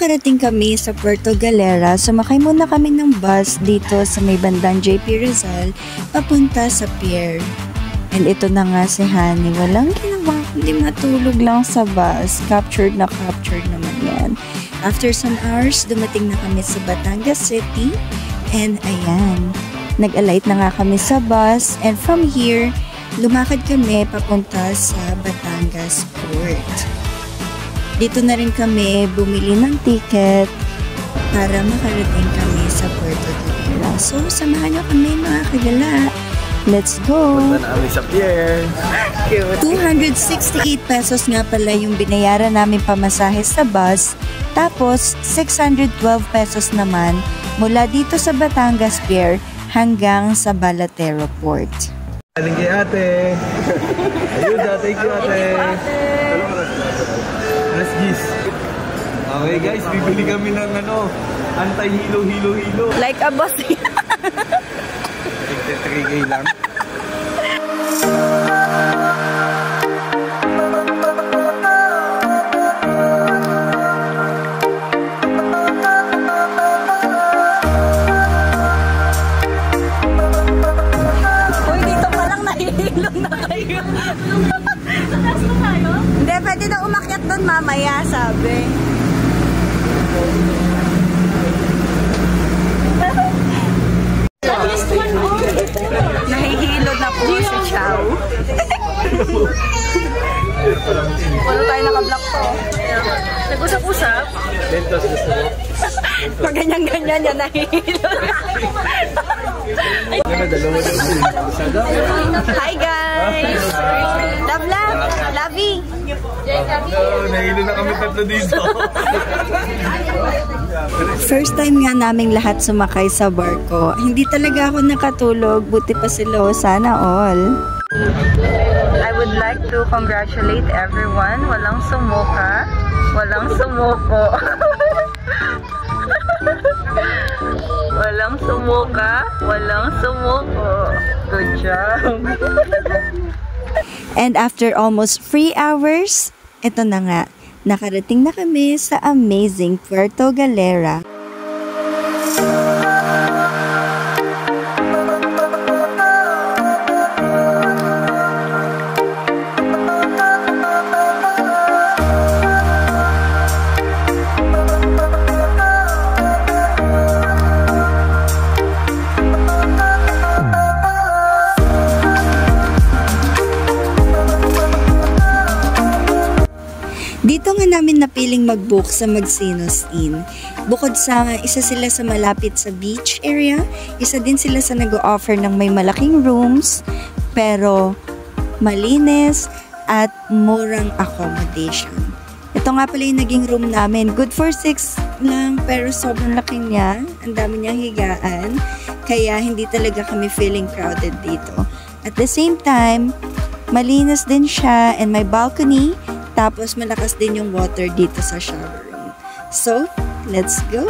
nakarating kami sa Puerto Galera, sumakay muna kami ng bus dito sa may bandang JP Rizal papunta sa pier. And ito na nga si Honey, walang ginawa kundi matulog lang sa bus. Captured na captured naman yan. After some hours, dumating na kami sa Batangas City. And ayan, nag-alight na nga kami sa bus. And from here, lumakad kami papunta sa Batangas Port. Dito na rin kami bumili ng ticket para makarating kami sa Puerto Galera. So, samahan nyo kami mga kagala. Let's go! Punta na kami sa pier. 268 pesos nga pala yung binayaran namin pamasahe sa bus. Tapos, 612 pesos naman mula dito sa Batangas Pier hanggang sa Balatero Port. Galing kay ate. Ayuda, thank you ate. Let's gis. Okay guys, bibili kami ng anti-hilo-hilo-hilo. Like a boss. 3K lang. Uy, dito pa lang nahihilong na kayo. Tatas na tayo? Hindi, pwede na umakyat doon mamaya, sabi. Nahihilo na po si Chow. Wala tayo naka-block to. Nag-usap-usap? Lentos gusto mo? Pag ganyan-ganyan yan, nahihilo. Hi guys! Love, love! Lovey! Nahilo na kami tatlo dito. First time nga naming lahat sumakay sa barko. Hindi talaga ako nakatulog. Buti pa sila. Sana all. I would like to congratulate everyone. Walang sumuka. Walang sumuko. Walang sumuka. Walang sumuko. Good job. And after almost 3 hours, ito na nga. Nakarating na kami sa amazing Puerto Galera. Dito nga namin napiling mag-book sa Magsinos Inn. Bukod sa isa sila sa malapit sa beach area, isa din sila sa nag-o-offer ng may malaking rooms, pero malinis at murang accommodation. Ito nga pala yung naging room namin. Good for 6 lang, pero sobrang laki niya. Ang dami niyang higaan, kaya hindi talaga kami feeling crowded dito. At the same time, malinis din siya and may balcony. Tapos, malakas din yung water dito sa shower room. So, let's go!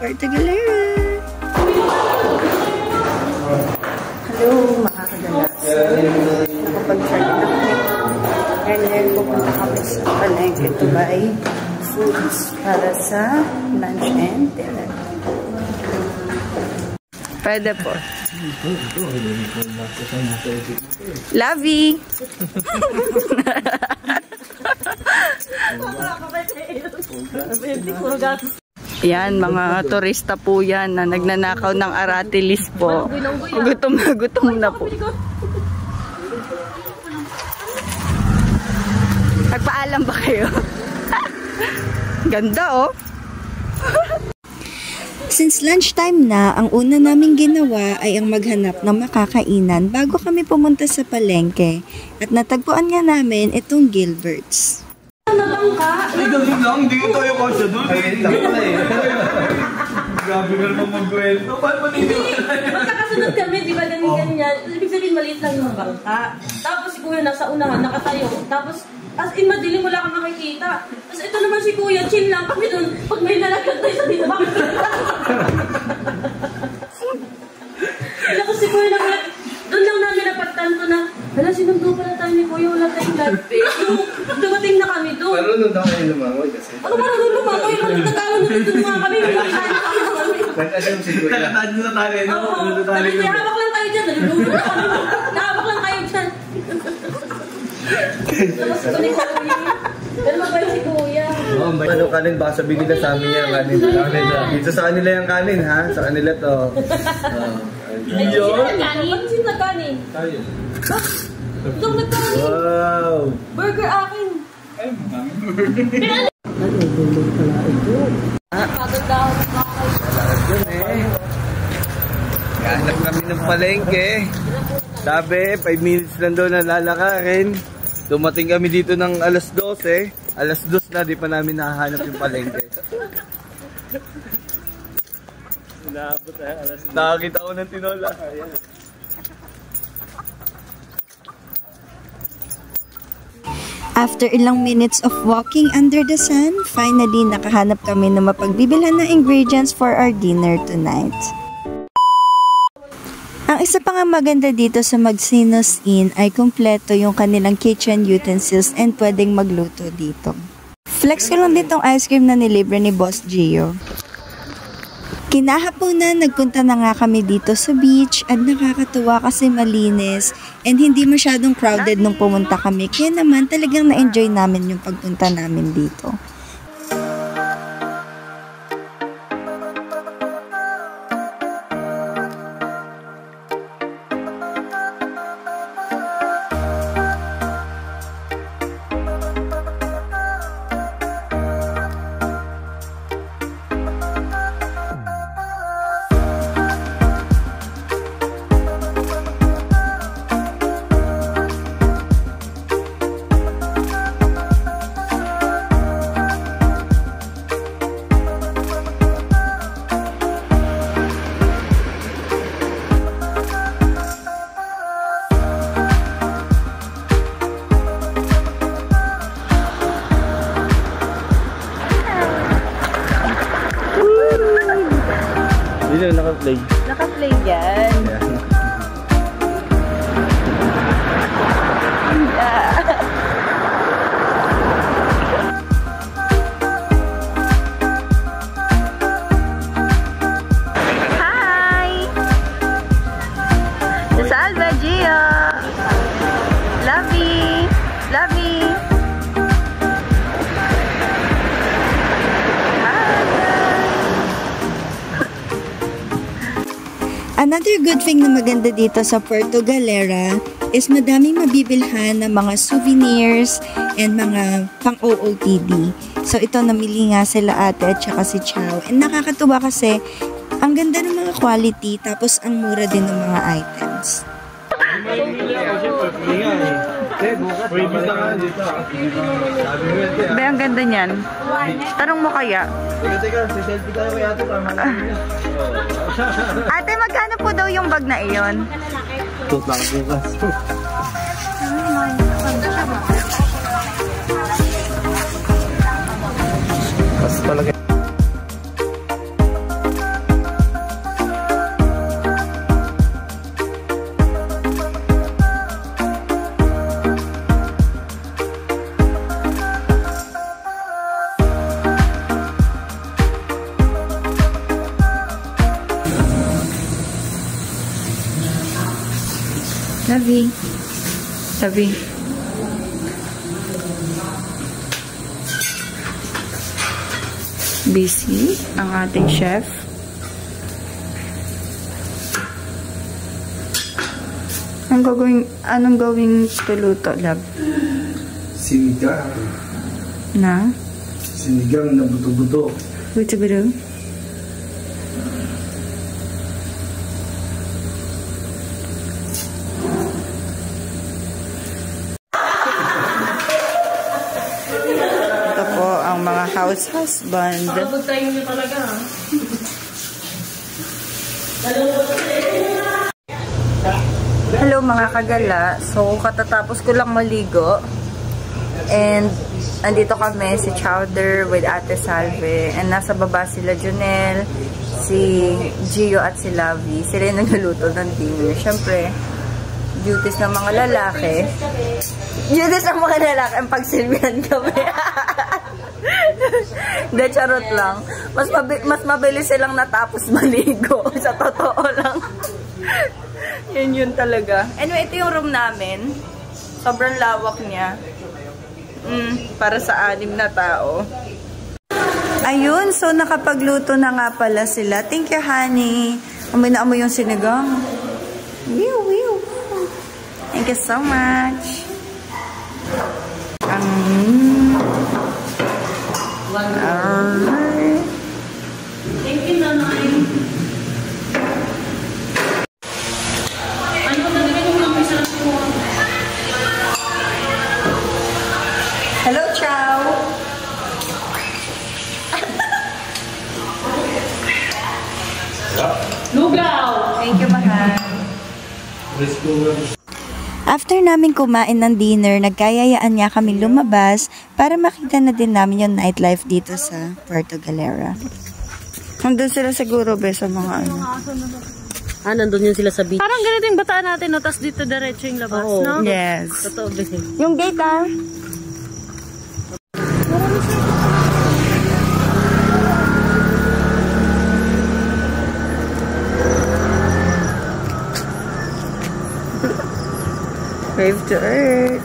Puerto Galera! Hello, mga kadalas. Nakapag-charge na kami. And then, pupunta kami sa palengke to buy foods para sa lunch and dinner. Pwede po. Lovey! Yan, mga turista po yan na nagnanakaw ng aratilis po. Gutom na po. Nagpaalam ba kayo? Ganda oh. Since lunchtime na, ang una naming ginawa ay ang maghanap ng makakainan bago kami pumunta sa palengke. At natagpuan nga namin itong Gilbert's. Ay, galing lang. Hindi ko tayo kasya doon. Grabe ka naman mag-kwento. Paano ba nito? Magkakasunod kami, di ba ganyan? Ibig sabihin, maliit lang yung bangka. Tapos si Kuya nasa unahan, nakatayo. Tapos, as in, madilim, wala kang makikita. Tapos ito naman si Kuya, chill lang kami doon. Pag may nalaglag tayo sa dito, tapos si Kuya naman, doon lang namin napagtanto na, wala, sinundo pala tayo ni Kuya, wala tayong live pay. Dumating na kami doon. Marunong daw kayo lumangoy kasi. Ano marunong lumangoy? Marunong nagkaroon na Nag-assume si Kuya. Nakatado na tayo, no? Oo, sabi niya, hawak lang kayo dyan. Naluluto na kami. Nahawak lang kayo dyan. Tapos ito ni Kuya. Pero mabait si Kuya. Ano kanin? Baka sabihin nila sa amin yan kanin. Dito sa kanila yung kanin, ha? Sa kanila to. Yun? Sino nagkanin? Tayo. Itong nagkanin. Wow! Burger akin. Ay, maraming burger. Paganda ako ng kakay. Yun eh. Hanap kami ng palengke. Sabi, 5 minutes lang daw na lalakarin. Dumating kami dito ng alas 12. Alas 2 na, di pa namin nahahanap yung palengke. Inaabot alas 2. Nakakita ko ng tinola. After ilang minutes of walking under the sun, finally nakahanap kami na mapagbibilhan ng ingredients for our dinner tonight. Ang isa pa nga maganda dito sa Magsinos Inn ay kumpleto yung kanilang kitchen utensils and pwedeng magluto dito. Flex ko lang ditong ice cream na nilibre ni Boss Gio. Kinahaponan, nagpunta na nga kami dito sa beach at nakakatuwa kasi malinis and hindi masyadong crowded nung pumunta kami. Kaya naman talagang na-enjoy namin yung pagpunta namin dito. Dito naka-play. Naka-play yan. Hi! Salve, Gio! Lovey! Lovey! Another good thing na maganda dito sa Puerto Galera is madaming mabibilhan ng mga souvenirs and mga pang-OOTD. So ito, namili nga sila ate at saka si Chow. And nakakatuwa kasi ang ganda ng mga quality tapos ang mura din ng mga items. Be, ang ganda niyan. Tanong mo kaya? Teka, selfie tayo kaya ito para malaman niya. Ate, magkano po daw yung bag na iyon? Tutang bukas. Mas talaga. Lovey. Lovey. Busy ang ating chef. Anong gawing tuluto, love? Sinigang. Na? Sinigang na buto-buto. Buto-buto? Ito po ang mga house husband. Makabot tayo nyo talaga. Hello mga kagala. So katatapos ko lang maligo. And andito kami si Chowder with Ate Salve. And nasa baba sila Junel, si Gio at si Lovey. Sila yung nagluluto ng dinner. Siyempre, duties ng mga lalaki. Duties ng mga lalaki ang pagsilbihan kami. Hindi, charot lang. Mas mabilis silang natapos maligo. Sa totoo lang. Yun talaga. Anyway, ito yung room namin. Sobrang lawak niya. Para sa 6 na tao. Ayun, so nakapagluto na nga pala sila. Thank you, honey. Amoy na amoy yung sinigang. Thank you so much. Thank you, Nanay. Ano ba nagawin mo lang sa restaurant? Hello, Chow. Lugaw! Thank you, mahal. After namin kumain ng dinner, nagkayayaan niya kami lumabas para makita na din namin yung nightlife dito sa Puerto Galera. Nandun sila siguro, be, sa mga ano. Nandun yun sila sa beach. Parang ganito yung bataan natin, no? Tapos dito diretso yung labas, no? Yes. Totoo, be. Yung gate, Wave to Earth.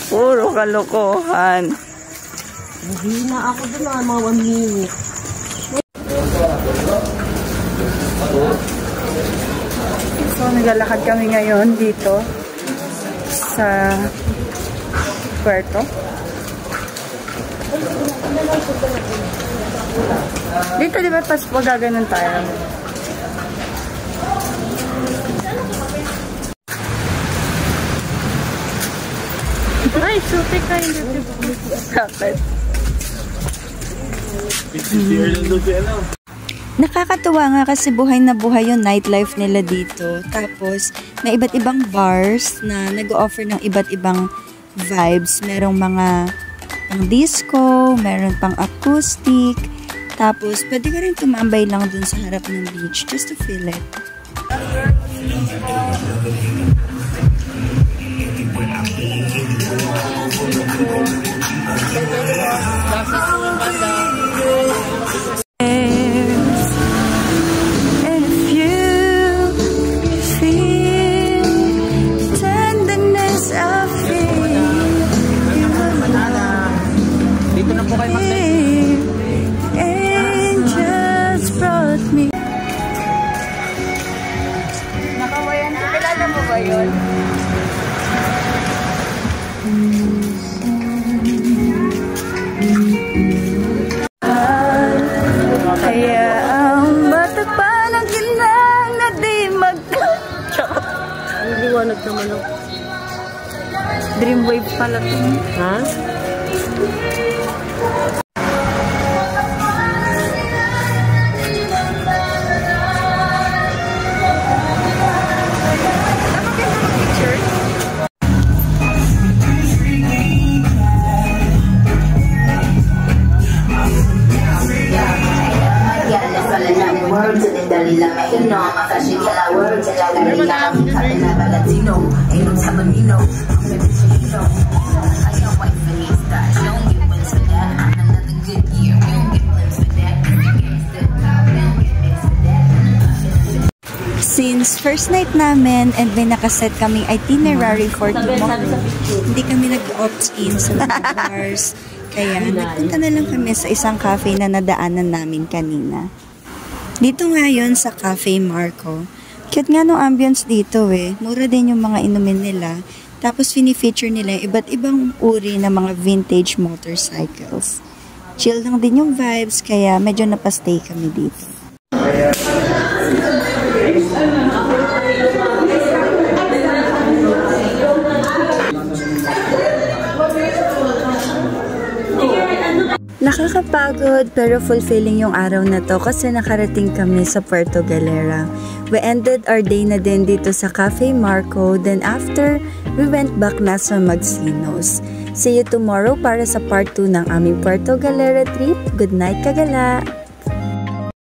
Puro kalokohan. Mahina ako doon mga 1 minute. So, naglalakad kami ngayon dito sa Puerto. Dito, di ba, pas magaganon tayo? Ay, suti ka yung Bakit? Nakakatuwa nga kasi buhay na buhay yung nightlife nila dito. Tapos, may iba't ibang bars na nag-offer ng iba't ibang vibes. Merong mga pang disco, meron pang acoustic. Tapos, pwede ka rin tumambay lang dun sa harap ng beach just to feel it. Liwanag naman ako. Dreamwave pala ito. Ha? Since first night namin and may nakaset kaming itinerary for tomorrow, hindi kami nag-opt-in sa mga bars. Kaya nagpunta na lang kami sa isang cafe na nadaanan namin kanina. Dito ngayon sa Cafe Marco. Cute nga nung ambience dito eh. Mura din yung mga inumin nila. Tapos fini-feature nila iba't ibang uri ng mga vintage motorcycles. Chill lang din yung vibes kaya medyo napastay kami dito. Nakakapagod pero fulfilling yung araw na to kasi nakarating kami sa Puerto Galera. We ended our day na din dito sa Cafe Marco, then after, we went back na sa Magsinos. See you tomorrow para sa part 2 ng aming Puerto Galera trip. Good night, Kagala!